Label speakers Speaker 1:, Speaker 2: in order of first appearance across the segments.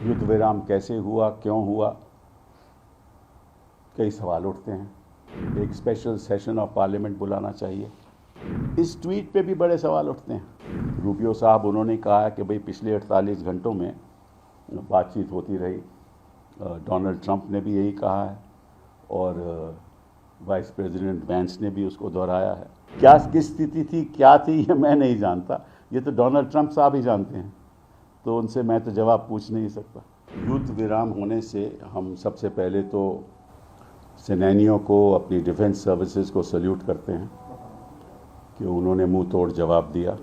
Speaker 1: युद्ध विराम कैसे हुआ, क्यों हुआ, कई सवाल उठते हैं। एक स्पेशल सेशन ऑफ पार्लियामेंट बुलाना चाहिए। इस ट्वीट पे भी बड़े सवाल उठते हैं। रूबियो साहब उन्होंने कहा है कि भाई पिछले 48 घंटों में बातचीत होती रही। डोनाल्ड ट्रंप ने भी यही कहा है और वाइस प्रेसिडेंट वैंस ने भी उसको दोहराया है। क्या किस स्थिति थी, क्या थी, ये मैं नहीं जानता, ये तो डोनाल्ड ट्रंप साहब ही जानते हैं, तो उनसे मैं तो जवाब पूछ नहीं सकता। युद्ध विराम होने से हम सबसे पहले तो सेनानियों को, अपनी डिफेंस सर्विसेज को सल्यूट करते हैं कि उन्होंने मुंह तोड़ जवाब दिया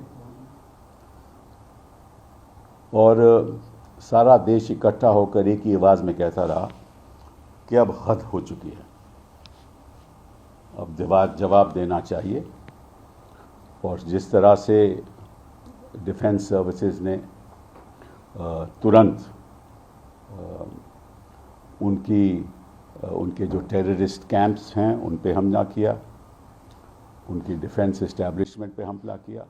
Speaker 1: और सारा देश इकट्ठा होकर एक ही आवाज़ में कहता रहा कि अब हद हो चुकी है, अब जवाब देना चाहिए। और जिस तरह से डिफेंस सर्विसेज ने तुरंत उनके जो टेररिस्ट कैंप्स हैं उन पे हमला किया, उनकी डिफेंस इस्टेब्लिशमेंट पे हमला किया,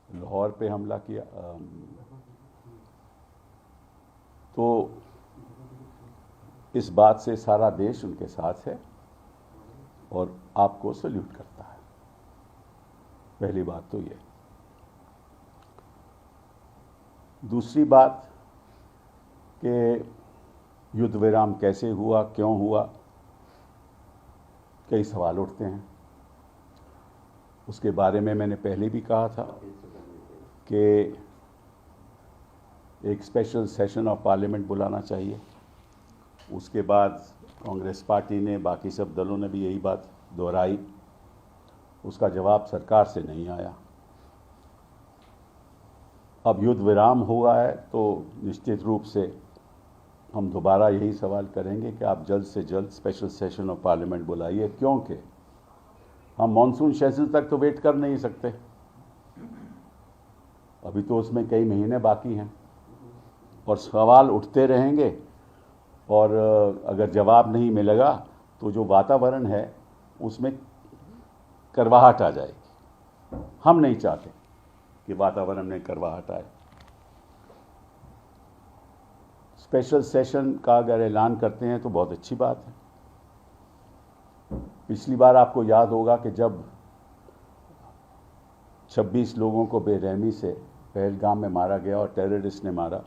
Speaker 1: लाहौर पे हमला किया, तो इस बात से सारा देश उनके साथ है और आपको सल्यूट करता है। पहली बात तो ये। दूसरी बात कि युद्ध विराम कैसे हुआ, क्यों हुआ, कई सवाल उठते हैं। उसके बारे में मैंने पहले भी कहा था कि एक स्पेशल सेशन ऑफ पार्लियामेंट बुलाना चाहिए। उसके बाद कांग्रेस पार्टी ने, बाकी सब दलों ने भी यही बात दोहराई। उसका जवाब सरकार से नहीं आया। अब युद्ध विराम हुआ है तो निश्चित रूप से हम दोबारा यही सवाल करेंगे कि आप जल्द से जल्द स्पेशल सेशन ऑफ पार्लियामेंट बुलाइए, क्योंकि हम मॉनसून सेशन तक तो वेट कर नहीं सकते। अभी तो उसमें कई महीने बाकी हैं और सवाल उठते रहेंगे और अगर जवाब नहीं मिलेगा तो जो वातावरण है उसमें करवाहट आ जाएगी। हम नहीं चाहते कि वातावरण में करवाहट आए। स्पेशल सेशन का अगर ऐलान करते हैं तो बहुत अच्छी बात है। पिछली बार आपको याद होगा कि जब 26 लोगों को बेरहमी से पहलगाम में मारा गया और टेररिस्ट ने मारा,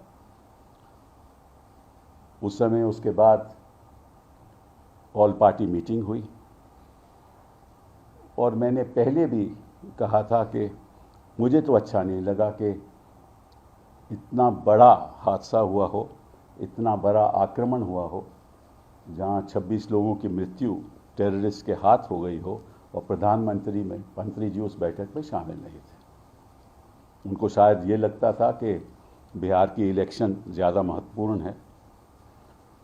Speaker 1: उस समय उसके बाद ऑल पार्टी मीटिंग हुई और मैंने पहले भी कहा था कि मुझे तो अच्छा नहीं लगा कि इतना बड़ा हादसा हुआ हो, इतना बड़ा आक्रमण हुआ हो, जहां 26 लोगों की मृत्यु टेररिस्ट के हाथ हो गई हो और मंत्री जी उस बैठक में शामिल नहीं थे। उनको शायद ये लगता था कि बिहार की इलेक्शन ज़्यादा महत्वपूर्ण है।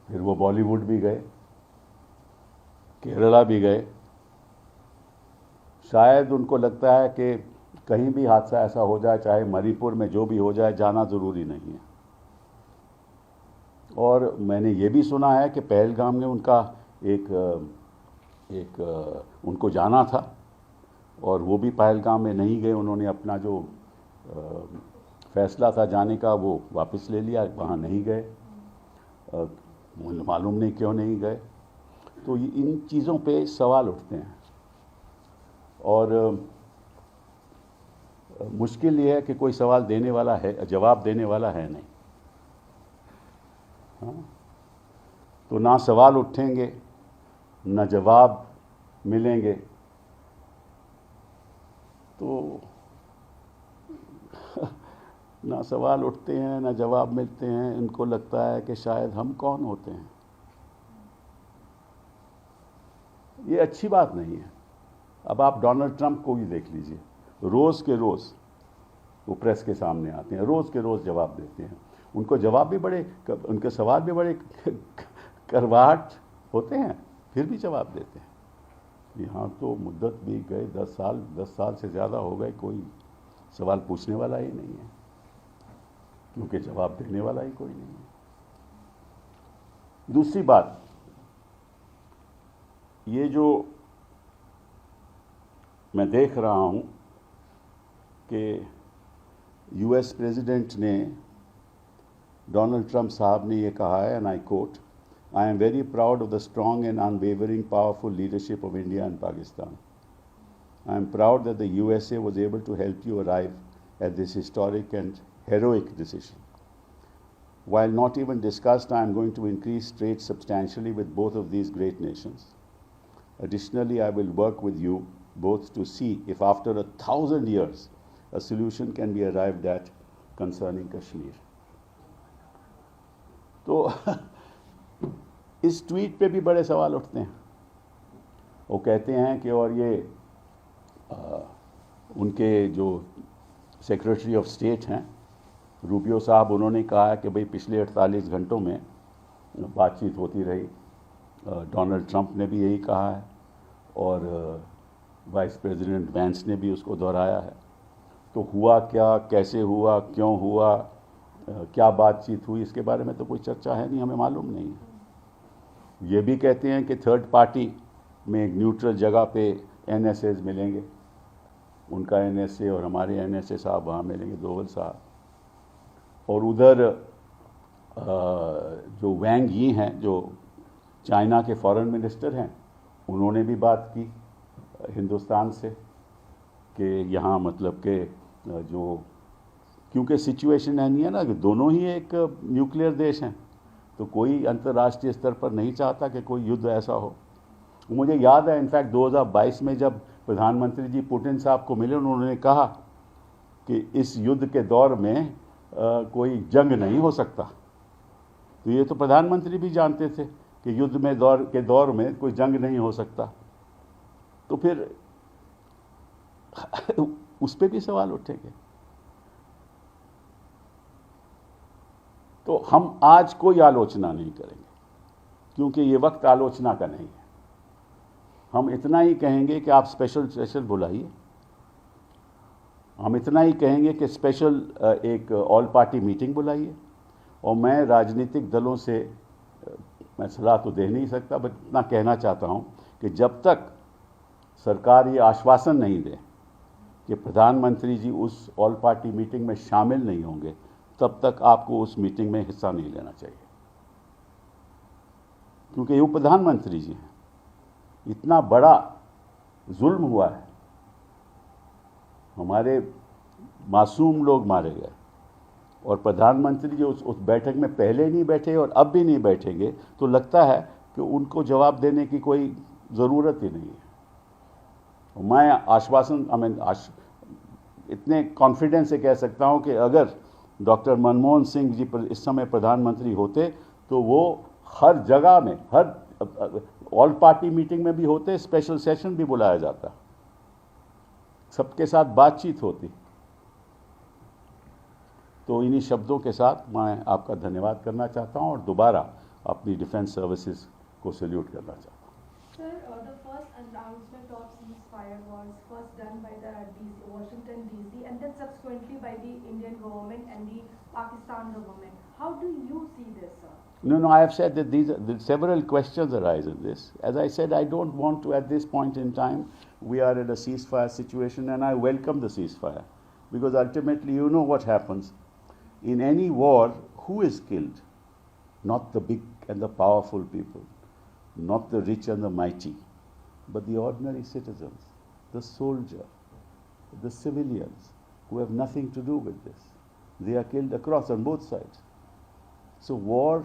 Speaker 1: फिर वो बॉलीवुड भी गए, केरला भी गए। शायद उनको लगता है कि कहीं भी हादसा ऐसा हो जाए, चाहे मणिपुर में जो भी हो जाए, जाना ज़रूरी नहीं है। और मैंने ये भी सुना है कि पहलगाम में उनका उनको जाना था और वो भी पहलगाम में नहीं गए। उन्होंने अपना जो फैसला था जाने का वो वापस ले लिया, वहाँ नहीं गए। मालूम नहीं क्यों नहीं गए। तो इन चीज़ों पे सवाल उठते हैं और मुश्किल ये है कि कोई सवाल देने वाला है, जवाब देने वाला है नहीं। हाँ? तो ना सवाल उठेंगे ना जवाब मिलेंगे, तो ना सवाल उठते हैं ना जवाब मिलते हैं। इनको लगता है कि शायद हम कौन होते हैं। ये अच्छी बात नहीं है। अब आप डोनाल्ड ट्रंप को भी देख लीजिए, रोज़ के रोज़ वो प्रेस के सामने आते हैं, रोज़ के रोज़ जवाब देते हैं। उनको जवाब भी उनके सवाल भी बड़े करवाहट होते हैं, फिर भी जवाब देते हैं। यहाँ तो मुद्दत भी गए 10 साल से ज़्यादा हो गए, कोई सवाल पूछने वाला ही नहीं है, क्योंकि जवाब देने वाला ही कोई नहीं है। दूसरी बात, ये जो मैं देख रहा हूँ कि यूएस प्रेसिडेंट ने डोनाल्ड ट्रंप साहब ने ये कहा है, and I quote, I am very proud of the strong and unwavering powerful leadership of India and Pakistan. I am proud that the USA was able to help you arrive at this historic and heroic decision. While not even discussed, I am going to increase trade substantially with both of these great nations. Additionally, I will work with you both to see if after 1,000 years a solution can be arrived at concerning Kashmir. तो इस tweet पे भी बड़े सवाल उठते हैं. वो कहते हैं कि और ये उनके जो सेक्रेटरी ऑफ स्टेट हैं रूबियो साहब, उन्होंने कहा है कि भाई पिछले 48 घंटों में बातचीत होती रही. डोनाल्ड ट्रंप ने भी यही कहा है और वाइस प्रेसिडेंट वैंस ने भी उसको दोहराया है. तो हुआ क्या, कैसे हुआ, क्यों हुआ, क्या बातचीत हुई, इसके बारे में तो कोई चर्चा है नहीं, हमें मालूम नहीं है. ये भी कहते हैं कि थर्ड पार्टी में एक न्यूट्रल जगह पे NSAs मिलेंगे, उनका NSA और हमारे NSA साहब वहाँ मिलेंगे, दोवल साहब. और उधर जो वैंग यी हैं, जो चाइना के फॉरेन मिनिस्टर हैं, उन्होंने भी बात की हिंदुस्तान से कि यहाँ मतलब कि जो, क्योंकि सिचुएशन है नहीं है ना कि दोनों ही एक न्यूक्लियर देश हैं, तो कोई अंतर्राष्ट्रीय स्तर पर नहीं चाहता कि कोई युद्ध ऐसा हो. मुझे याद है इनफैक्ट 2022 में जब प्रधानमंत्री जी पुतिन साहब को मिले, उन्होंने कहा कि इस युद्ध के दौर में कोई जंग नहीं हो सकता. तो ये तो प्रधानमंत्री भी जानते थे कि युद्ध में दौर में कोई जंग नहीं हो सकता. तो फिर उस पर भी सवाल उठेंगे. तो हम आज कोई आलोचना नहीं करेंगे क्योंकि ये वक्त आलोचना का नहीं है. हम इतना ही कहेंगे कि आप स्पेशल सेशन बुलाइए. हम इतना ही कहेंगे कि स्पेशल एक ऑल पार्टी मीटिंग बुलाइए. और मैं राजनीतिक दलों से मैं सलाह तो दे नहीं सकता, बट इतना कहना चाहता हूं कि जब तक सरकार ये आश्वासन नहीं दे कि प्रधानमंत्री जी उस ऑल पार्टी मीटिंग में शामिल नहीं होंगे, तब तक आपको उस मीटिंग में हिस्सा नहीं लेना चाहिए. क्योंकि ये प्रधानमंत्री जी हैं. इतना बड़ा जुल्म हुआ है, हमारे मासूम लोग मारे गए, और प्रधानमंत्री जी उस बैठक में पहले नहीं बैठे और अब भी नहीं बैठेंगे, तो लगता है कि उनको जवाब देने की कोई ज़रूरत ही नहीं है. मैं आश्वासन इतने कॉन्फिडेंस से कह सकता हूं कि अगर डॉक्टर मनमोहन सिंह जी इस समय प्रधानमंत्री होते तो वो हर जगह में, हर ऑल पार्टी मीटिंग में भी होते, स्पेशल सेशन भी बुलाया जाता, सबके साथ बातचीत होती. तो इन्हीं शब्दों के साथ मैं आपका धन्यवाद करना चाहता हूं और दोबारा अपनी डिफेंस सर्विसेज को सैल्यूट करना चाहता हूं.
Speaker 2: Sir, the first announcement of ceasefire was first done by the Washington DC and then subsequently by the Indian government and the Pakistan government. How do you see this, sir?
Speaker 1: No, I have said that several questions arise in this. As I said, I don't want to, at this point in time, we are in a ceasefire situation, and I welcome the ceasefire. Because ultimately, you know what happens. In any war, who is killed? Not the big and the powerful people, not the rich and the mighty, but the ordinary citizens, the soldier, the civilians, who have nothing to do with this. They are killed across on both sides. So war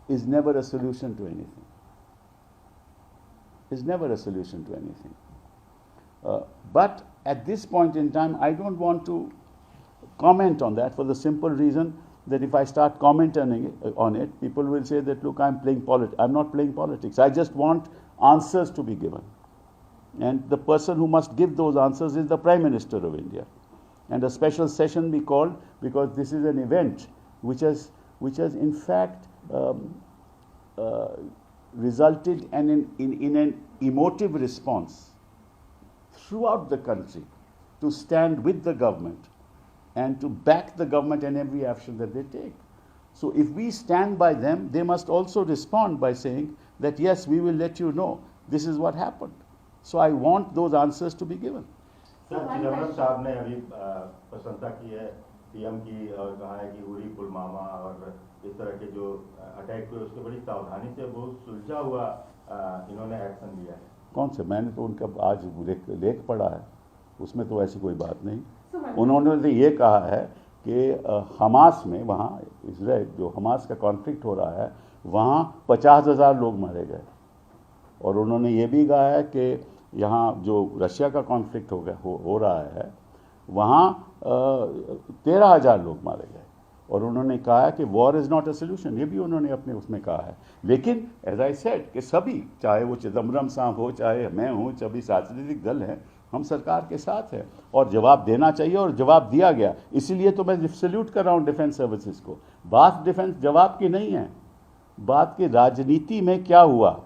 Speaker 1: is never a solution to anything. Is never a solution to anything. But at this point in time, I don't want to comment on that for the simple reason that if I start commenting on it, people will say that, look, I'm playing politics. I'm not playing politics. I just want answers to be given. And the person who must give those answers is the Prime Minister of India. And a special session be called because this is an event which has in fact resulted in an emotive response throughout the country to stand with the government and to back the government in every action that they take. So if we stand by them, they must also respond by saying that, yes, we will let you know this is what happened. So I want those answers to be given.
Speaker 3: Sir, Chidambaram साहब ने अभी प्रशंसा की है CM की और कहा है कि उरी पुलवामा और इस तरह के जो अटैक हुए उसके बड़ी सावधानी से वो सुलझा हुआ इन्होंने एक्शन लिया है।
Speaker 1: कौन से? मैंने तो उनका आज लेख पढ़ा है, उसमें तो ऐसी कोई बात नहीं।
Speaker 2: So,
Speaker 1: उन्होंने तो ये कहा है कि हमास में, वहाँ इसराइल जो हमास का कॉन्फ्लिक्ट हो रहा है, वहाँ 50,000 लोग मारे गए। और उन्होंने ये भी कहा है कि यहाँ जो रशिया का कॉन्फ्लिक्ट हो रहा है, वहाँ 13,000 लोग मारे गए। और उन्होंने कहा है कि war is not a solution, ये भी उन्होंने अपने उसमें कहा है। लेकिन एज आई सेड कि सभी, चाहे वो चिदम्बरम साहब हो, चाहे मैं हूँ, सभी राजनीतिक दल हैं, हम सरकार के साथ हैं और जवाब देना चाहिए और जवाब दिया गया। इसीलिए तो मैं सैल्यूट कर रहा हूँ डिफेंस सर्विसेज को। बात डिफेंस जवाब की नहीं है, बात की राजनीति में क्या हुआ,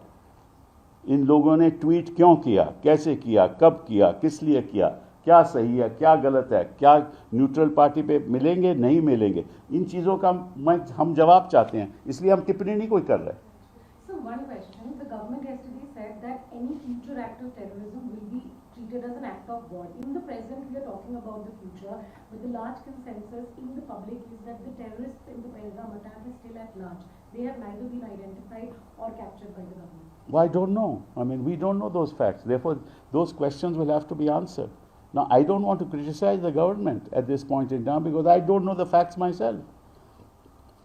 Speaker 1: इन लोगों ने ट्वीट क्यों किया, कैसे किया, कब किया, किस लिए किया, क्या सही है, क्या गलत है, क्या न्यूट्रल पार्टी पे मिलेंगे, नहीं मिलेंगे, इन चीज़ों का हम जवाब चाहते हैं, इसलिए हम टिप्पणी नहीं कोई कर रहे।
Speaker 2: So one question, the government yesterday said that any future act of terrorism will be treated as an act of war. In the present, we are talking about the future, but the large consensus in the public is that the terrorists in the Pahalgam attack is still at large. They have neither been identified or captured by the government.
Speaker 1: Well, I don't know. I mean, we don't know those facts. Therefore, those questions will have to be answered. Now, I don't want to criticize the government at this point in time because I don't know the facts myself.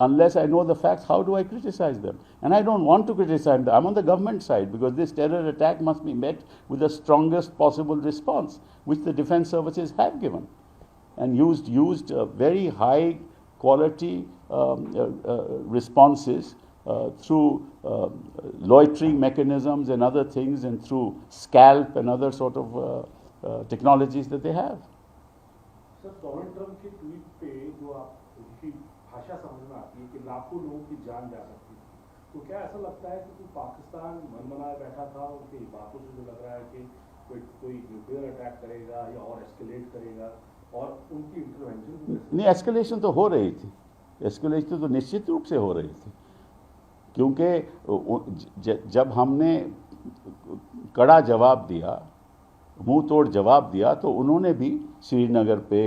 Speaker 1: Unless I know the facts, how do I criticize them? And I don't want to criticize them. I'm on the government side because this terror attack must be met with the strongest possible response, which the defense services have given, and used very high quality responses through loitering mechanisms and other things, and through scalp and other sort of technologies that they have.
Speaker 4: Sir, Donald Trump के tweet पे जो आप उनकी भाषा समझ में आती है कि लाखों लोगों की जान जा सकती है, तो क्या ऐसा लगता है कि पाकिस्तान मनमनाए बैठा था, उनकी बातों से जो लग रहा है कि कोई न्यूक्लियर अटैक करेगा या और एस्केलेट करेगा, और उनकी इंटरवेंशन?
Speaker 1: नहीं, एस्केलेशन तो हो रही थी, एस्केलेशन तो निश्चित रूप से हो रही थी, क्योंकि जब हमने कड़ा जवाब दिया, मुंह तोड़ जवाब दिया, तो उन्होंने भी श्रीनगर पे,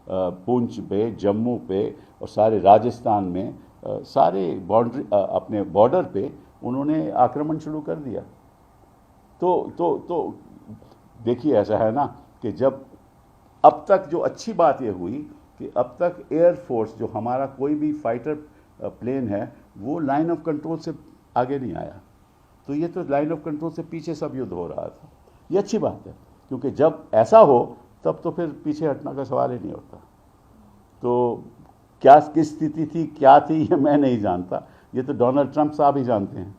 Speaker 1: पुंछ पे, जम्मू पे और सारे राजस्थान में, सारे बाउंड्री, अपने बॉर्डर पे उन्होंने आक्रमण शुरू कर दिया। तो देखिए, ऐसा है ना कि जब अब तक जो अच्छी बात ये हुई कि अब तक एयरफोर्स, जो हमारा कोई भी फाइटर प्लेन है, वो लाइन ऑफ कंट्रोल से आगे नहीं आया। तो ये तो लाइन ऑफ कंट्रोल से पीछे सब युद्ध हो रहा था। ये अच्छी बात है, क्योंकि जब ऐसा हो तब तो फिर पीछे हटने का सवाल ही नहीं होता। तो क्या किस स्थिति थी, क्या थी, ये मैं नहीं जानता, ये तो डोनाल्ड ट्रंप साहब ही जानते हैं।